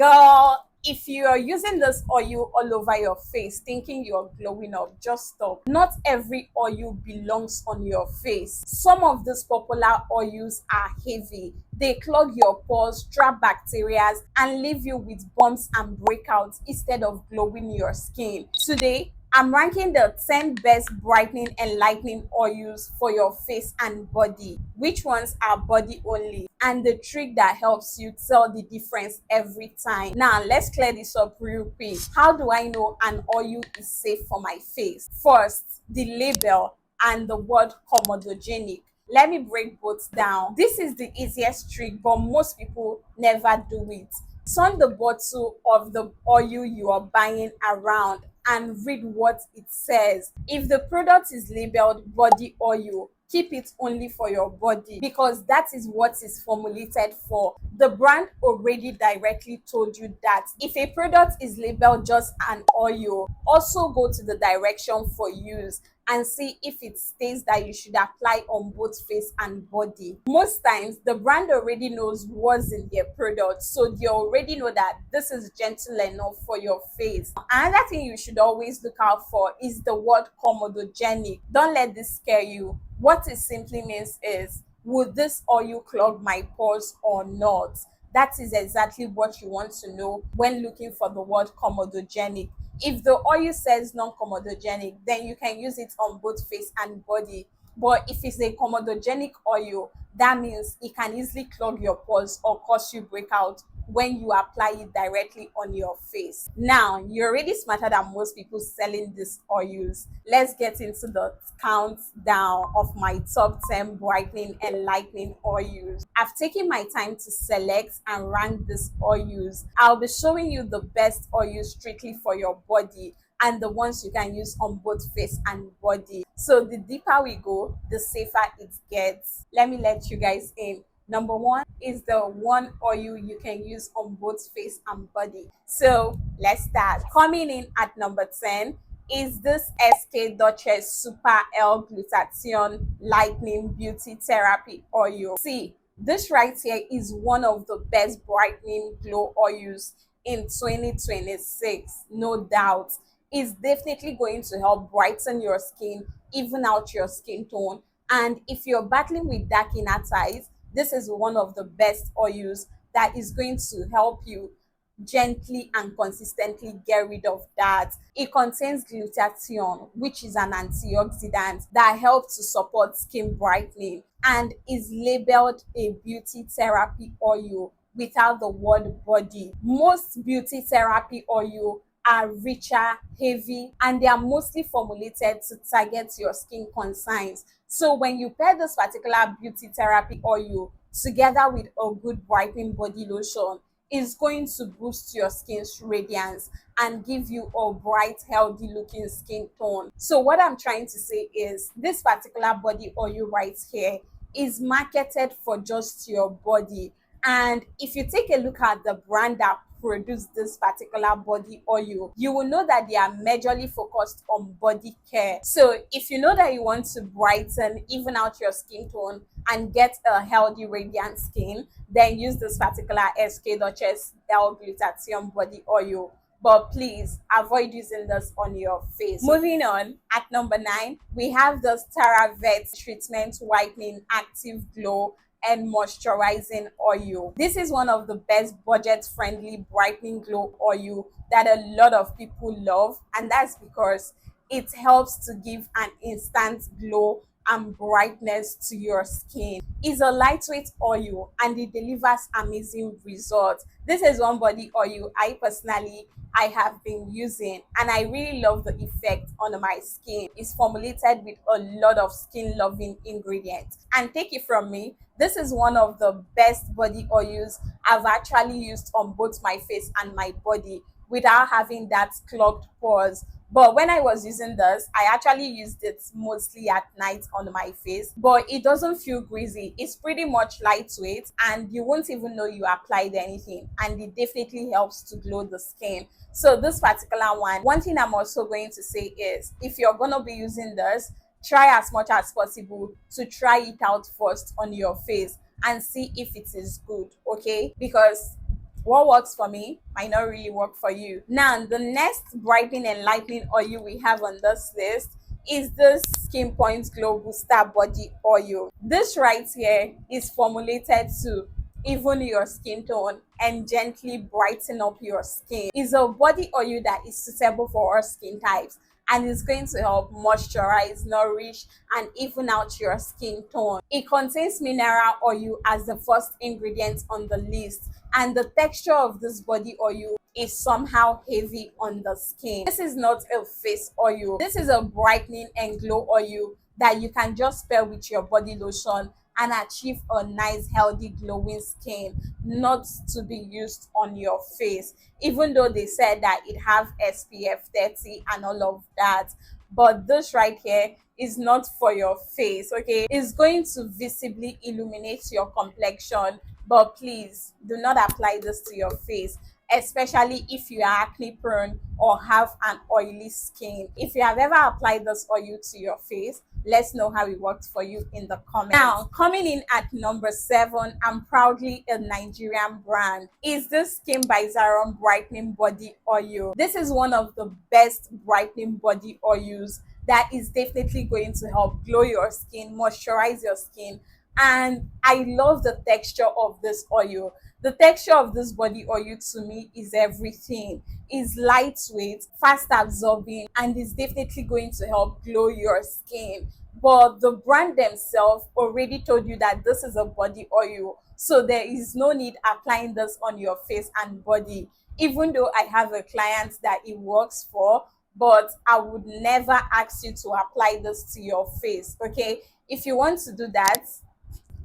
Girl, if you are using this oil all over your face thinking you're glowing up, just stop. Not every oil belongs on your face. Some of these popular oils are heavy. They clog your pores, trap bacteria, and leave you with bumps and breakouts instead of glowing your skin. Today, I'm ranking the 10 best brightening and lightening oils for your face and body. Which ones are body only? And the trick that helps you tell the difference every time. Now, let's clear this up real quick. How do I know an oil is safe for my face? First, the label and the word comedogenic. Let me break both down. This is the easiest trick, but most people never do it. Turn the bottle of the oil you are buying around and read what it says. If the product is labeled body oil, keep it only for your body because that is what is formulated for. The brand already directly told you that. If a product is labeled just an oil, also go to the direction for use and see if it states that you should apply on both face and body. Most times, the brand already knows what's in their product, so they already know that this is gentle enough for your face. Another thing you should always look out for is the word comedogenic. Don't let this scare you. What it simply means is, would this oil clog my pores or not? That is exactly what you want to know when looking for the word comedogenic. If the oil says non-comedogenic, then you can use it on both face and body. But if it's a comedogenic oil, that means it can easily clog your pores or cause you breakout when you apply it directly on your face. Now, you're already smarter than most people selling these oils. Let's get into the countdown of my top 10 brightening and lightening oils. I've taken my time to select and rank these oils. I'll be showing you the best oils strictly for your body and the ones you can use on both face and body. So the deeper we go, the safer it gets. Let me let you guys in. Number one is the one oil you can use on both face and body. So let's start. Coming in at number 10 is this SK Super L-Glutathione Lightening Beauty Therapy Oil. See, this right here is one of the best brightening glow oils in 2026, no doubt. It's definitely going to help brighten your skin, even out your skin tone. And if you're battling with dark inner thighs, this is one of the best oils that is going to help you gently and consistently get rid of that. It contains glutathione, which is an antioxidant that helps to support skin brightening and is labeled a beauty therapy oil without the word body. Most beauty therapy oil are richer, heavy, and they are mostly formulated to target your skin concerns. So when you pair this particular beauty therapy oil together with a good brightening body lotion, it's going to boost your skin's radiance and give you a bright, healthy looking skin tone. So what I'm trying to say is this particular body oil right here is marketed for just your body. And if you take a look at the brand that produce this particular body oil, you will know that they are majorly focused on body care. So if you know that you want to brighten, even out your skin tone and get a healthy radiant skin, then use this particular SK L-Glutathione body oil. But please avoid using this on your face. Moving on, at number 9, we have the Taravet Treatment Whitening Active Glow and Moisturizing Oil. This is one of the best budget-friendly brightening glow oil that a lot of people love, and that's because it helps to give an instant glow and brightness to your skin. It's a lightweight oil and it delivers amazing results. This is one body oil I have been using and I really love the effect on my skin. It's formulated with a lot of skin loving ingredients, and take it from me, this is one of the best body oils I've actually used on both my face and my body without having that clogged pores. But when I was using this, I actually used it mostly at night on my face, but it doesn't feel greasy. It's pretty much lightweight and you won't even know you applied anything, and it definitely helps to glow the skin. So this particular one thing I'm also going to say is, if you're going to be using this, try as much as possible to try it out first on your face and see if it is good, okay? Because What works for me might not really work for you. Now, the next brightening and lightening oil we have on this list is this Skeenpoint Glow Booster Body Oil. This right here is formulated to even your skin tone and gently brighten up your skin. It's a body oil that is suitable for all skin types and is going to help moisturize, nourish, and even out your skin tone. It contains mineral oil as the first ingredient on the list, and the texture of this body oil is somehow heavy on the skin. This is not a face oil. This is a brightening and glow oil that you can just pair with your body lotion and achieve a nice healthy glowing skin, not to be used on your face, even though they said that it have SPF 30 and all of that. But this right here is not for your face, okay? It's going to visibly illuminate your complexion, but please do not apply this to your face, especially if you are acne prone or have an oily skin. If you have ever applied this oil to your face, let's know how it worked for you in the comments. Now, coming in at number 7, and proudly a Nigerian brand, is this Skin by Zaron Brightening Body Oil. This is one of the best brightening body oils that is definitely going to help glow your skin, moisturize your skin, and I love the texture of this oil. The texture of this body oil to me is everything. It's lightweight, fast absorbing, and is definitely going to help glow your skin. But the brand themselves already told you that this is a body oil, so there is no need applying this on your face and body. Even though I have a client that it works for, but I would never ask you to apply this to your face, okay? If you want to do that,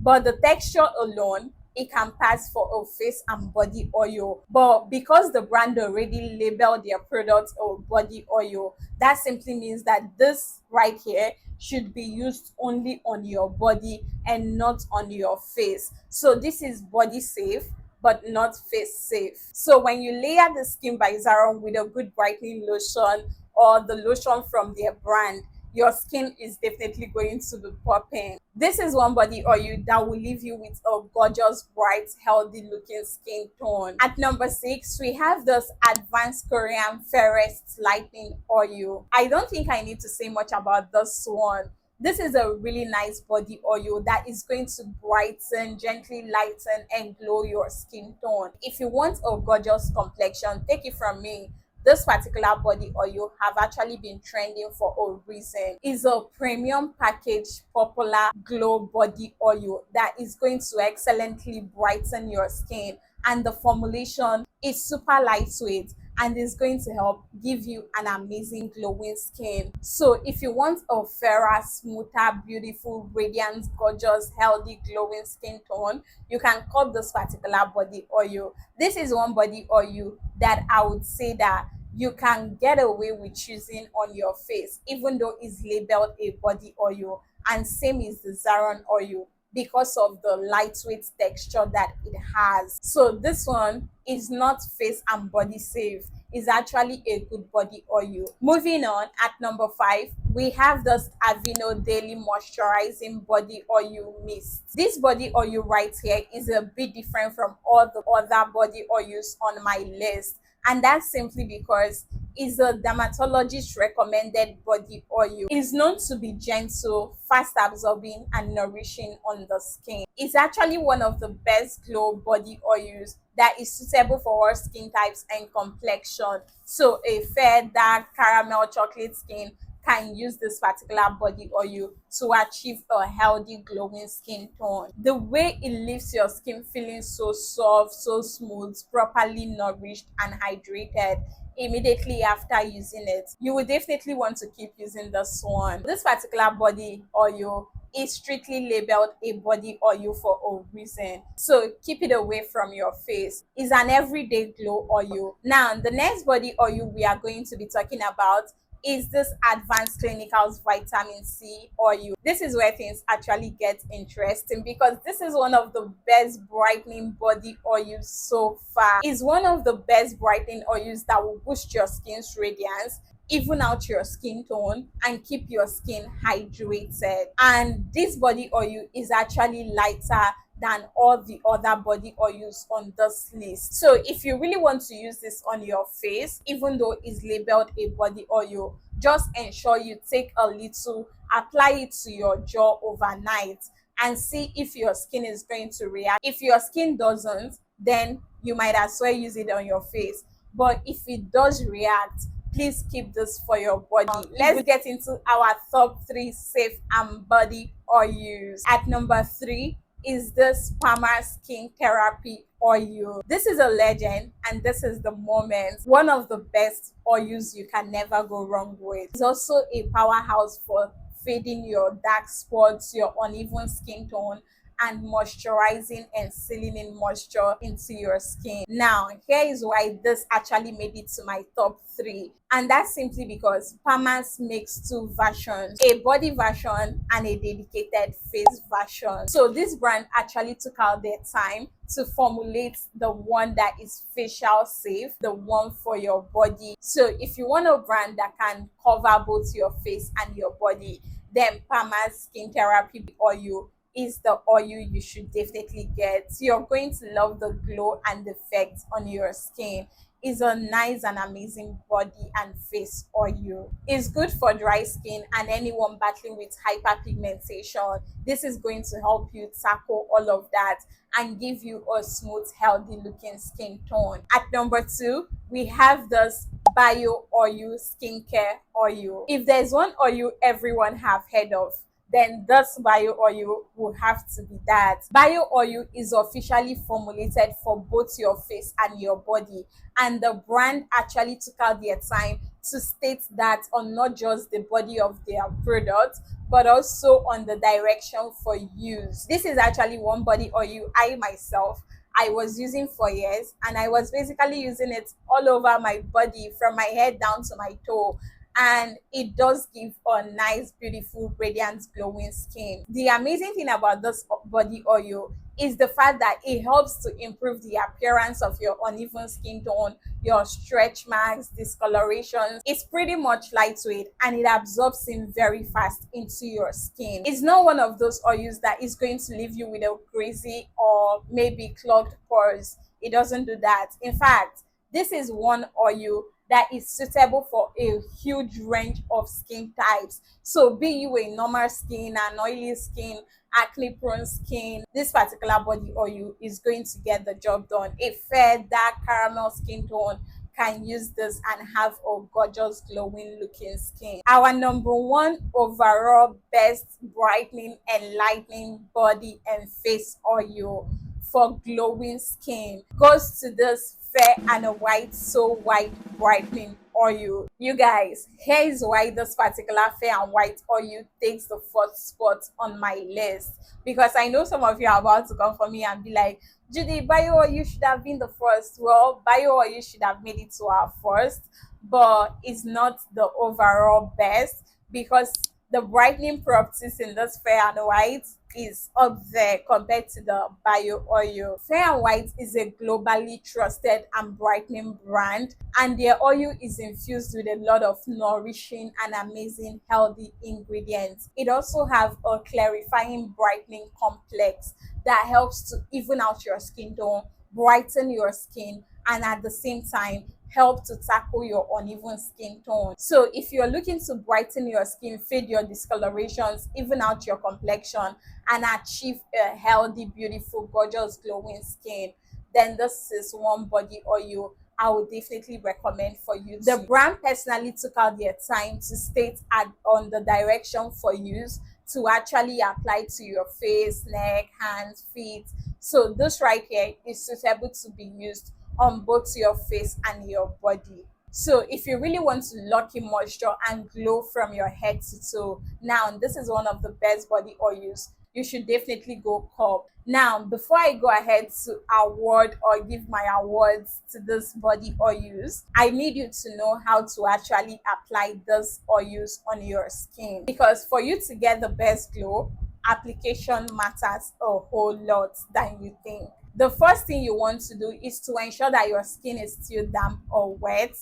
but the texture alone, it can pass for a face and body oil. But because the brand already labeled their product a body oil, that simply means that this right here should be used only on your body and not on your face. So this is body safe but not face safe. So when you layer the Skin by Zaron with a good brightening lotion or the lotion from their brand, your skin is definitely going to be popping. This is one body oil that will leave you with a gorgeous, bright, healthy looking skin tone. At number 6, we have this advanced Korean Fairest Lightening Oil. I don't think I need to say much about this one. This is a really nice body oil that is going to brighten, gently lighten, and glow your skin tone. If you want a gorgeous complexion, take it from me, this particular body oil have actually been trending for a reason. It's a premium package popular glow body oil that is going to excellently brighten your skin, and the formulation is super lightweight and is going to help give you an amazing glowing skin. So if you want a fairer, smoother, beautiful, radiant, gorgeous, healthy, glowing skin tone, you can cop this particular body oil. This is one body oil that I would say that you can get away with using on your face, even though it's labeled a body oil, and same is the Zaron oil, because of the lightweight texture that it has. So this one is not face and body safe. It's actually a good body oil. Moving on, at number 5, we have this Aveeno Daily Moisturizing Body Oil Mist. This body oil right here is a bit different from all the other body oils on my list, and that's simply because it's a dermatologist recommended body oil. It's known to be gentle, fast absorbing, and nourishing on the skin. It's actually one of the best glow body oils that is suitable for all skin types and complexion. So a fair, dark, caramel, chocolate skin can use this particular body oil to achieve a healthy, glowing skin tone. The way it leaves your skin feeling so soft, so smooth, properly nourished and hydrated immediately after using it, you will definitely want to keep using this one. This particular body oil is strictly labeled a body oil for a reason, so keep it away from your face. It's an everyday glow oil. Now, the next body oil we are going to be talking about is this Advanced Clinicals Vitamin C oil. This is where things actually get interesting, because this is one of the best brightening body oils so far. It's one of the best brightening oils that will boost your skin's radiance, even out your skin tone, and keep your skin hydrated. And this body oil is actually lighter than all the other body oils on this list. So if you really want to use this on your face, even though it's labeled a body oil, just ensure you take a little, apply it to your jaw overnight, and see if your skin is going to react. If your skin doesn't, then you might as well use it on your face. But if it does react, please keep this for your body. Let's get into our top 3 safe and body oils. At number 3 is this Palmer Skin Therapy Oil. This is a legend and this is the moment. One of the best oils you can never go wrong with. It's also a powerhouse for fading your dark spots, your uneven skin tone, and moisturizing and sealing in moisture into your skin. Now, here is why this actually made it to my top 3. And that's simply because Palmer's makes 2 versions, a body version and a dedicated face version. So this brand actually took out their time to formulate the one that is facial safe, the one for your body. So if you want a brand that can cover both your face and your body, then Palmer's Skin Therapy Oil is the oil you should definitely get. You're going to love the glow and the effect on your skin. It's a nice and amazing body and face oil. It's good for dry skin and anyone battling with hyperpigmentation. This is going to help you tackle all of that and give you a smooth, healthy looking skin tone. At number 2, we have this Bio Oil Skincare Oil. If there's one oil everyone have heard of, then this bio oil will have to be that. Bio oil is officially formulated for both your face and your body, and the brand actually took out their time to state that on not just the body of their product, but also on the direction for use. This is actually one body oil I was using for years, and I was basically using it all over my body from my head down to my toe, and it does give a nice, beautiful, radiant, glowing skin. The amazing thing about this body oil is the fact that it helps to improve the appearance of your uneven skin tone, your stretch marks, discolorations. It's pretty much lightweight and it absorbs in very fast into your skin. It's not one of those oils that is going to leave you with a greasy or maybe clogged pores. It doesn't do that. In fact, this is one oil that is suitable for a huge range of skin types. So be you a normal skin, an oily skin, acne prone skin, this particular body oil is going to get the job done. A fair, dark caramel skin tone can use this and have a gorgeous, glowing looking skin. Our number 1 overall best brightening and lightening body and face oil for glowing skin goes to this Fair and White So White Brightening Oil. You guys, here is why this particular Fair and White oil takes the first spot on my list, because I know some of you are about to come for me and be like, Judy, bio oil should have been the first. Well, bio oil should have made it to our first, but it's not the overall best, because the brightening properties in this Fair and White is up there compared to the bio oil. Fair and White is a globally trusted and brightening brand, and their oil is infused with a lot of nourishing and amazing healthy ingredients. It also have a clarifying brightening complex that helps to even out your skin tone, brighten your skin, and at the same time help to tackle your uneven skin tone. So if you're looking to brighten your skin, fade your discolorations, even out your complexion, and achieve a healthy, beautiful, gorgeous, glowing skin, then this is one body oil I would definitely recommend for you. The brand personally took out their time to state on the direction for use to actually apply to your face, neck, hands, feet. So this right here is suitable to be used on both your face and your body. So if you really want to lock in moisture and glow from your head to toe, now this is one of the best body oils. You should definitely go cop. Now, before I go ahead to award or give my awards to this body oils, I need you to know how to actually apply these oils on your skin, because for you to get the best glow, application matters a whole lot than you think. The first thing you want to do is to ensure that your skin is still damp or wet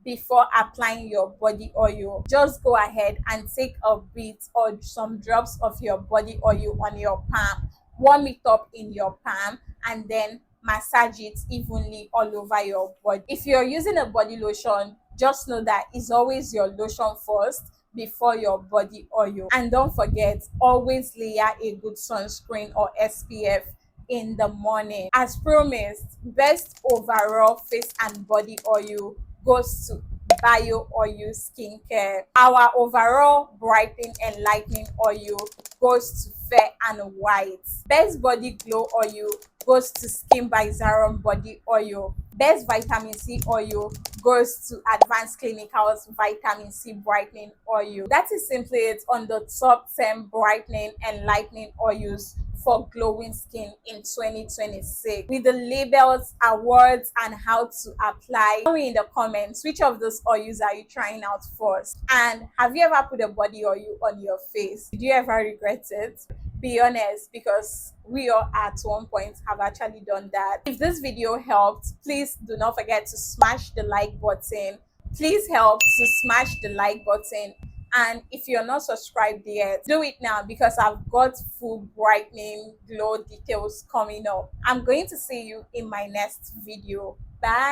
before applying your body oil. Just go ahead and take a bit or some drops of your body oil on your palm. warm it up in your palm, and then massage it evenly all over your body. If you're using a body lotion, just know that it's always your lotion first before your body oil. And don't forget, always layer a good sunscreen or SPF in the morning. As promised, best overall face and body oil goes to Bio Oil Skincare. Our overall brightening and lightening oil goes to Fair and White. Best body glow oil goes to Skin by Zaron body oil. Best vitamin C oil goes to Advanced Clinicals vitamin C brightening oil. That is simply it on the top 10 brightening and lightening oils for glowing skin in 2026. With the labels, awards, and how to apply, tell me in the comments which of those oils are you trying out first, and have you ever put a body oil on your face? Did you ever regret it? Be honest, because we all at one point have actually done that. If this video helped, please do not forget to smash the like button. Please help to smash the like button, and if you're not subscribed yet, do it now, because I've got full brightening glow details coming up. I'm going to see you in my next video. Bye.